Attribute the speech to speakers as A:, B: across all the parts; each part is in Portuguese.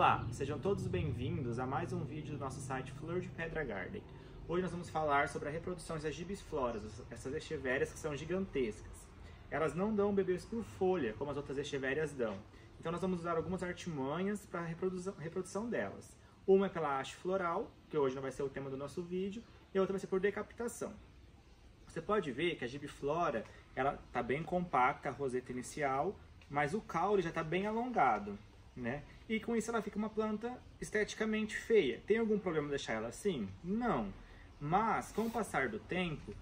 A: Olá, sejam todos bem-vindos a mais um vídeo do nosso site Flor de Pedra Garden. Hoje nós vamos falar sobre a reprodução das gibifloras, essas echevérias que são gigantescas. Elas não dão bebês por folha, como as outras echevérias dão. Então nós vamos usar algumas artimanhas para a reprodução delas. Uma é pela haste floral, que hoje não vai ser o tema do nosso vídeo, e a outra vai ser por decapitação. Você pode ver que a gibiflora está bem compacta, a roseta inicial, mas o caule já está bem alongado, né? E com isso ela fica uma planta esteticamente feia. Tem algum problema deixar ela assim? Não. Mas com o passar do tempo,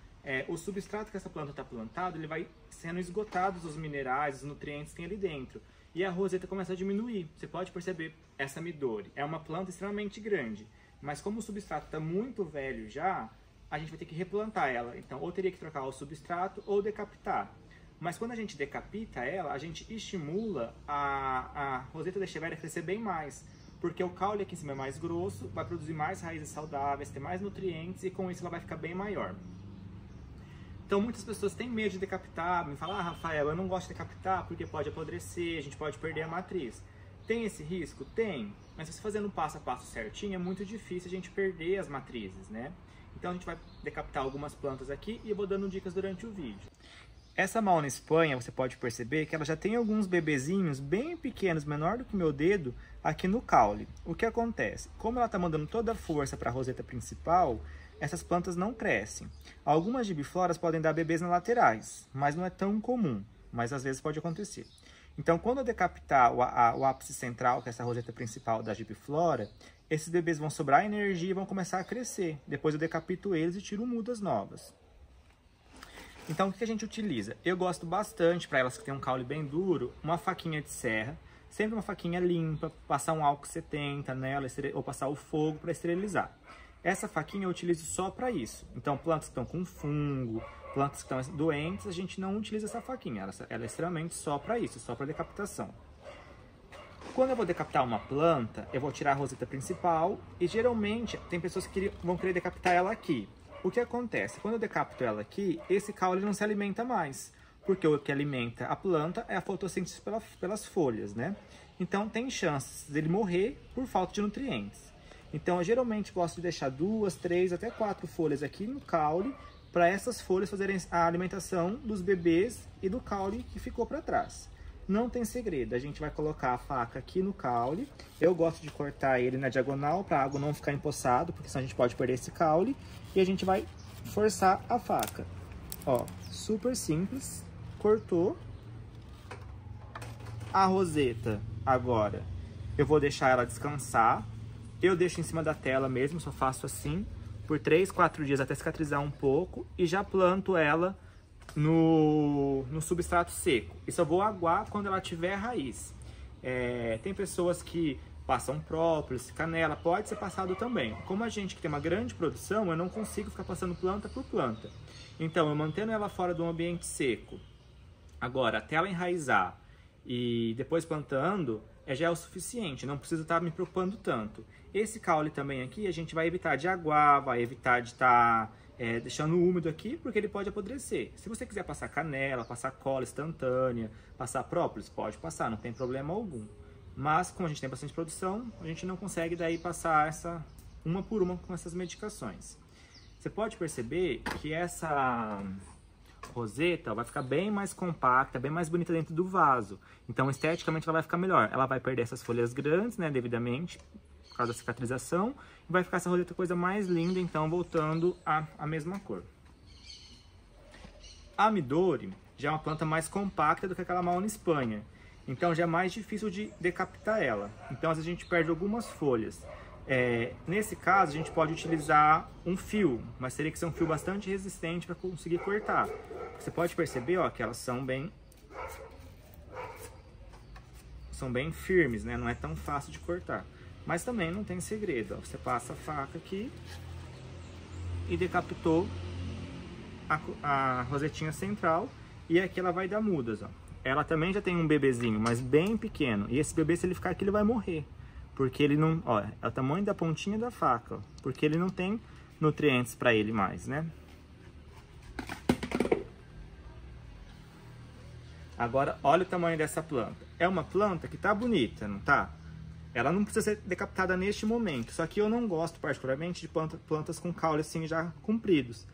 A: o substrato que essa planta está plantada, ele vai sendo esgotado os minerais, os nutrientes que tem ali dentro. E a roseta começa a diminuir. Você pode perceber essa midori. É uma planta extremamente grande. Mas como o substrato está muito velho já, a gente vai ter que replantar ela. Então, ou teria que trocar o substrato ou decapitar. Mas quando a gente decapita ela, a gente estimula a roseta da echeveria a crescer bem mais. Porque o caule aqui em cima é mais grosso, vai produzir mais raízes saudáveis, ter mais nutrientes e com isso ela vai ficar bem maior. Então muitas pessoas têm medo de decapitar, me falam: ah, Rafael, eu não gosto de decapitar porque pode apodrecer, a gente pode perder a matriz. Tem esse risco? Tem. Mas se você fazendo um passo a passo certinho, é muito difícil a gente perder as matrizes, né? Então a gente vai decapitar algumas plantas aqui e eu vou dando dicas durante o vídeo. Essa Mauna Espanha, você pode perceber que ela já tem alguns bebezinhos bem pequenos, menor do que o meu dedo, aqui no caule. O que acontece? Como ela está mandando toda a força para a roseta principal, essas plantas não crescem. Algumas gibifloras podem dar bebês nas laterais, mas não é tão comum, mas às vezes pode acontecer. Então, quando eu decapitar o ápice central, que é essa roseta principal da gibiflora, esses bebês vão sobrar energia e vão começar a crescer. Depois eu decapito eles e tiro mudas novas. Então, o que a gente utiliza? Eu gosto bastante, para elas que têm um caule bem duro, uma faquinha de serra. Sempre uma faquinha limpa, passar um álcool 70 nela, ou passar o fogo para esterilizar. Essa faquinha eu utilizo só para isso. Então, plantas que estão com fungo, plantas que estão doentes, a gente não utiliza essa faquinha. Ela é extremamente só para isso, só para decapitação. Quando eu vou decapitar uma planta, eu vou tirar a roseta principal e geralmente tem pessoas que vão querer decapitar ela aqui. O que acontece? Quando eu decapito ela aqui, esse caule não se alimenta mais, porque o que alimenta a planta é a fotossíntese pelas folhas, né? Então tem chances dele morrer por falta de nutrientes. Então eu geralmente gosto de deixar 2, 3, até 4 folhas aqui no caule, para essas folhas fazerem a alimentação dos bebês e do caule que ficou para trás. Não tem segredo, a gente vai colocar a faca aqui no caule. Eu gosto de cortar ele na diagonal para a água não ficar empoçado, porque senão a gente pode perder esse caule. E a gente vai forçar a faca. Ó, super simples. Cortou. A roseta, agora, eu vou deixar ela descansar. Eu deixo em cima da tela mesmo, só faço assim, por 3, 4 dias até cicatrizar um pouco. E já planto ela no substrato seco. E só vou aguar quando ela tiver raiz. Tem pessoas que passam própolis, canela, pode ser passado também. Como a gente que tem uma grande produção, eu não consigo ficar passando planta por planta. Então eu mantendo ela fora do ambiente seco, agora até ela enraizar e depois plantando, já é o suficiente, não preciso estar me preocupando tanto. Esse caule também aqui a gente vai evitar de aguar, vai evitar de estar deixando úmido aqui, porque ele pode apodrecer. Se você quiser passar canela, passar cola instantânea, passar própolis, pode passar, não tem problema algum. Mas como a gente tem bastante produção, a gente não consegue daí passar uma por uma com essas medicações. Você pode perceber que essa roseta vai ficar bem mais compacta, bem mais bonita dentro do vaso. Então esteticamente ela vai ficar melhor. Ela vai perder essas folhas grandes, né, devidamente, por causa da cicatrização. E vai ficar essa roseta coisa mais linda, então voltando à mesma cor. A midori já é uma planta mais compacta do que aquela Mauna Espanha. Então já é mais difícil de decapitar ela. Então às vezes a gente perde algumas folhas. Nesse caso a gente pode utilizar um fio, mas teria que ser um fio bastante resistente para conseguir cortar. Você pode perceber, ó, que elas são bem firmes, né? Não é tão fácil de cortar. Mas também não tem segredo, ó. Você passa a faca aqui e decapitou a rosetinha central e aqui ela vai dar mudas, ó. Ela também já tem um bebezinho, mas bem pequeno. E esse bebê, se ele ficar aqui, ele vai morrer. Porque ele não... Ó, é o tamanho da pontinha da faca, ó. Porque ele não tem nutrientes para ele mais, né? Agora, olha o tamanho dessa planta. É uma planta que tá bonita, não tá? Ela não precisa ser decapitada neste momento, só que eu não gosto particularmente de plantas com caule assim já compridos.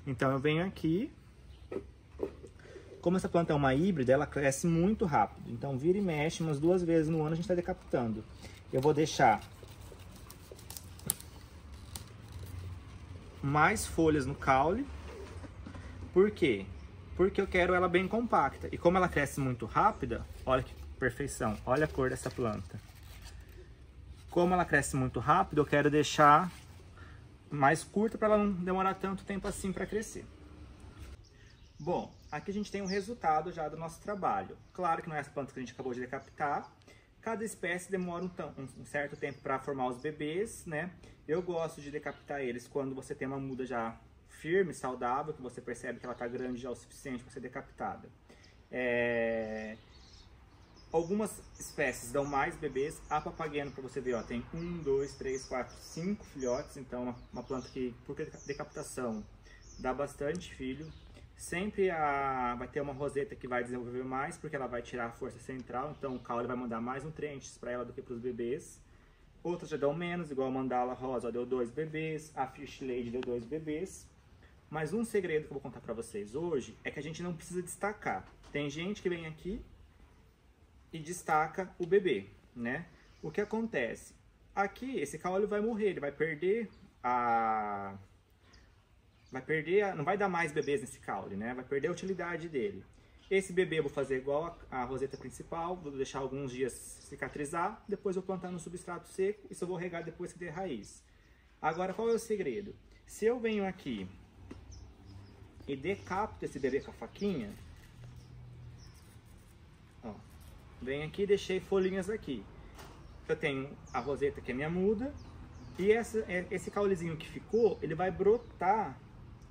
A: Então eu venho aqui, como essa planta é uma híbrida, ela cresce muito rápido. Então vira e mexe, umas 2 vezes no ano a gente está decapitando. Eu vou deixar mais folhas no caule. Por quê? Porque eu quero ela bem compacta. E como ela cresce muito rápida, olha que perfeição, olha a cor dessa planta. Como ela cresce muito rápido, eu quero deixar mais curta para ela não demorar tanto tempo assim para crescer. Bom, aqui a gente tem um resultado já do nosso trabalho. Claro que não é as plantas que a gente acabou de decapitar. Cada espécie demora um certo tempo para formar os bebês, né? Eu gosto de decapitar eles quando você tem uma muda já firme, saudável, que você percebe que ela está grande já o suficiente para ser decapitada. Algumas espécies dão mais bebês. A papageno, para você ver, ó, tem 1, 2, 3, 4, 5 filhotes. Então, uma planta que, por decapitação, dá bastante filho. Sempre vai ter uma roseta que vai desenvolver mais, porque ela vai tirar a força central. Então, o caule vai mandar mais nutrientes para ela do que para os bebês. Outras já dão menos, igual a mandala rosa, ó, deu 2 bebês. A Fish Lady deu 2 bebês. Mas um segredo que eu vou contar para vocês hoje é que a gente não precisa destacar. Tem gente que vem aqui e destaca o bebê, né? O que acontece? Aqui, esse caule vai morrer, ele vai perder não vai dar mais bebês nesse caule, né? Vai perder a utilidade dele. Esse bebê eu vou fazer igual a roseta principal, vou deixar alguns dias cicatrizar, depois vou plantar no substrato seco e só vou regar depois que der raiz. Agora, qual é o segredo? Se eu venho aqui e decapito esse bebê com a faquinha, ó, venho aqui e deixei folhinhas aqui. Eu tenho a roseta que é minha muda, e esse caulezinho que ficou, ele vai brotar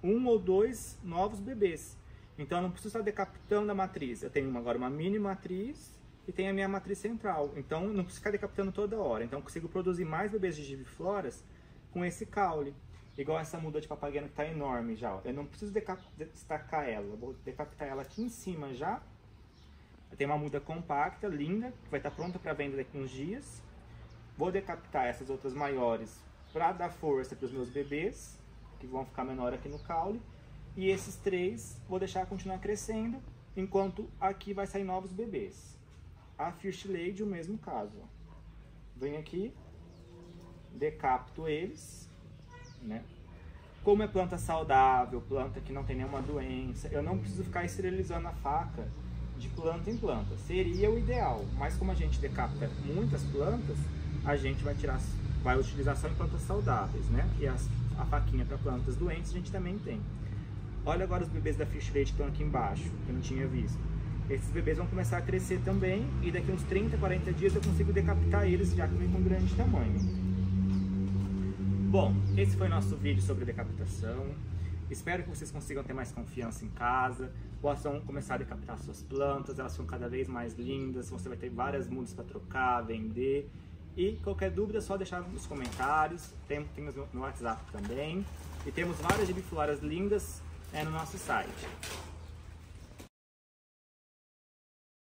A: 1 ou 2 novos bebês. Então eu não preciso estar decapitando a matriz. Eu tenho agora uma mini matriz e tenho a minha matriz central. Então eu não preciso ficar decapitando toda hora. Então eu consigo produzir mais bebês de gibifloras com esse caule. Igual essa muda de papageno que está enorme já. Ó. Eu não preciso destacar ela. Eu vou decapitar ela aqui em cima já. Eu tenho uma muda compacta, linda, que vai estar pronta para venda daqui uns dias. Vou decapitar essas outras maiores para dar força para os meus bebês, que vão ficar menor aqui no caule. E esses 3 vou deixar continuar crescendo, enquanto aqui vai sair novos bebês. A Fish Lady, o mesmo caso. Venho aqui, decapito eles, né? Como é planta saudável, planta que não tem nenhuma doença, eu não preciso ficar esterilizando a faca de planta em planta. Seria o ideal, mas como a gente decapita muitas plantas, a gente vai utilizar só em plantas saudáveis, né? E a faquinha para plantas doentes a gente também tem. Olha agora os bebês da Fish Lady que estão aqui embaixo, que eu não tinha visto. Esses bebês vão começar a crescer também, e daqui uns 30, 40 dias eu consigo decapitar eles, já que vem com grande tamanho. Bom, esse foi nosso vídeo sobre decapitação. Espero que vocês consigam ter mais confiança em casa, possam começar a decapitar suas plantas, elas ficam cada vez mais lindas, você vai ter várias mudas para trocar, vender. E qualquer dúvida é só deixar nos comentários, temos no WhatsApp também. E temos várias gibifloras lindas no nosso site.